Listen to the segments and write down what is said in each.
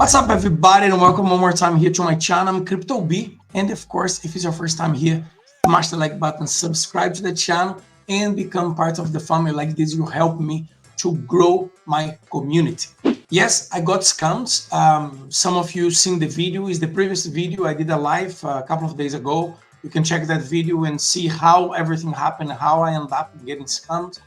What's up, everybody, and welcome one more time here to my channel. I'm Crypto B, and of course, if it's your first time here, smash the like button, subscribe to the channel, and become part of the family. Like this, you help me to grow my community. Yes, I got scammed. Some of you seen the video. Is the previous video I did a live a couple of days ago. You can check that video and see how everything happened, how I ended up getting scammed.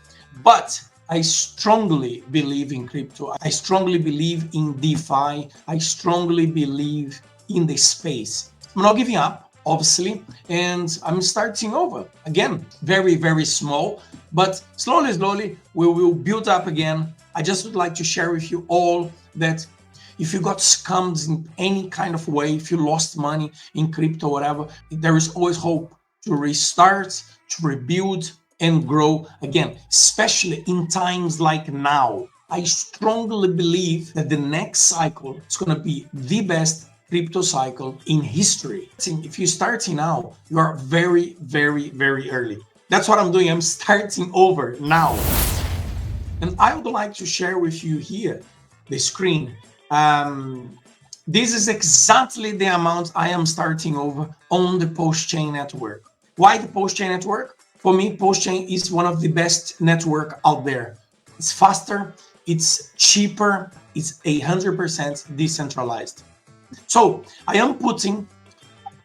But I strongly believe in crypto. I strongly believe in DeFi. I strongly believe in the space. I'm not giving up, obviously, and I'm starting over. Again, very, very small, but slowly, we will build up again. I just would like to share with you all that if you got scammed in any kind of way, if you lost money in crypto, whatever, there is always hope to restart, to rebuild, and grow again, especially in times like now. I strongly believe that the next cycle is going to be the best crypto cycle in history. If you're starting now, you are very, very, very early. That's what I'm doing. I'm starting over now. And I would like to share with you here the screen. This is exactly the amount I am starting over on the PulseChain network. Why the PulseChain network? For me, PulseChain is one of the best network out there. It's faster, it's cheaper, it's 100% decentralized. So I am putting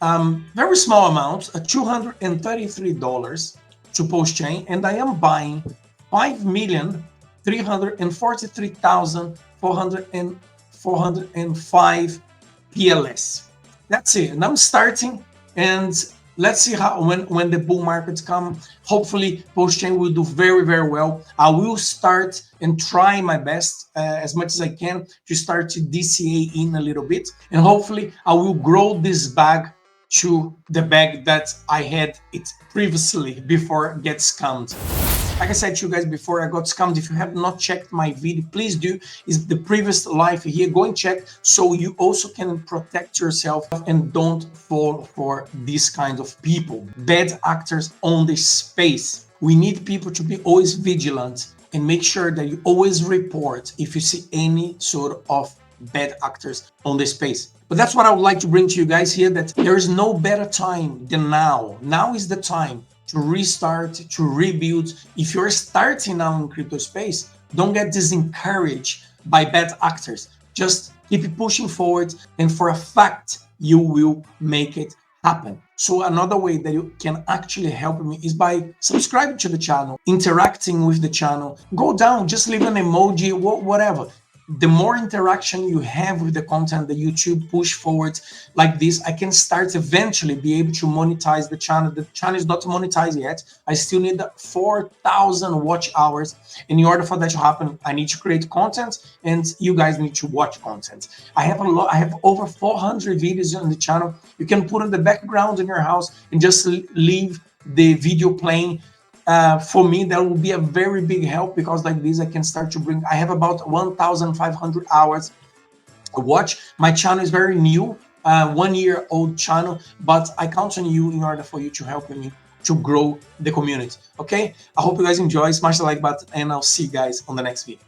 very small amounts, $233 to PulseChain, and I am buying 5,343,405 PLS. That's it. And I'm starting, and let's see how when the bull markets come. Hopefully PulseChain will do very, very well. I will start and try my best as much as I can to start to DCA in a little bit, and hopefully I will grow this bag to the bag that I had it previously before it gets scammed. Like I said to you guys before I got scammed, if you have not checked my video, please do. Is the previous live here, go and check so you also can protect yourself and don't fall for these kinds of people, bad actors on the space. We need people to be always vigilant and make sure that you always report if you see any sort of bad actors on the space. But that's what I would like to bring to you guys here, that there is no better time than now. Now is the time to restart, to rebuild. If you're starting now in crypto space, don't get disencouraged by bad actors. Just keep pushing forward, and for a fact, you will make it happen. So another way that you can actually help me is by subscribing to the channel, interacting with the channel. Go down, just leave an emoji, whatever. The more interaction you have with the content that YouTube push forward like this, I can start eventually be able to monetize the channel. The channel is not monetized yet. I still need 4,000 watch hours. And in order for that to happen, I need to create content, and you guys need to watch content. I have over 400 videos on the channel. You can put in the background in your house and just leave the video playing. For me, that will be a very big help, because like this I can start to bring, I have about 1,500 hours watch. My channel is very new, 1-year-old channel, but I count on you in order for you to help me to grow the community. Okay, I hope you guys enjoy. Smash the like button, and I'll see you guys on the next video.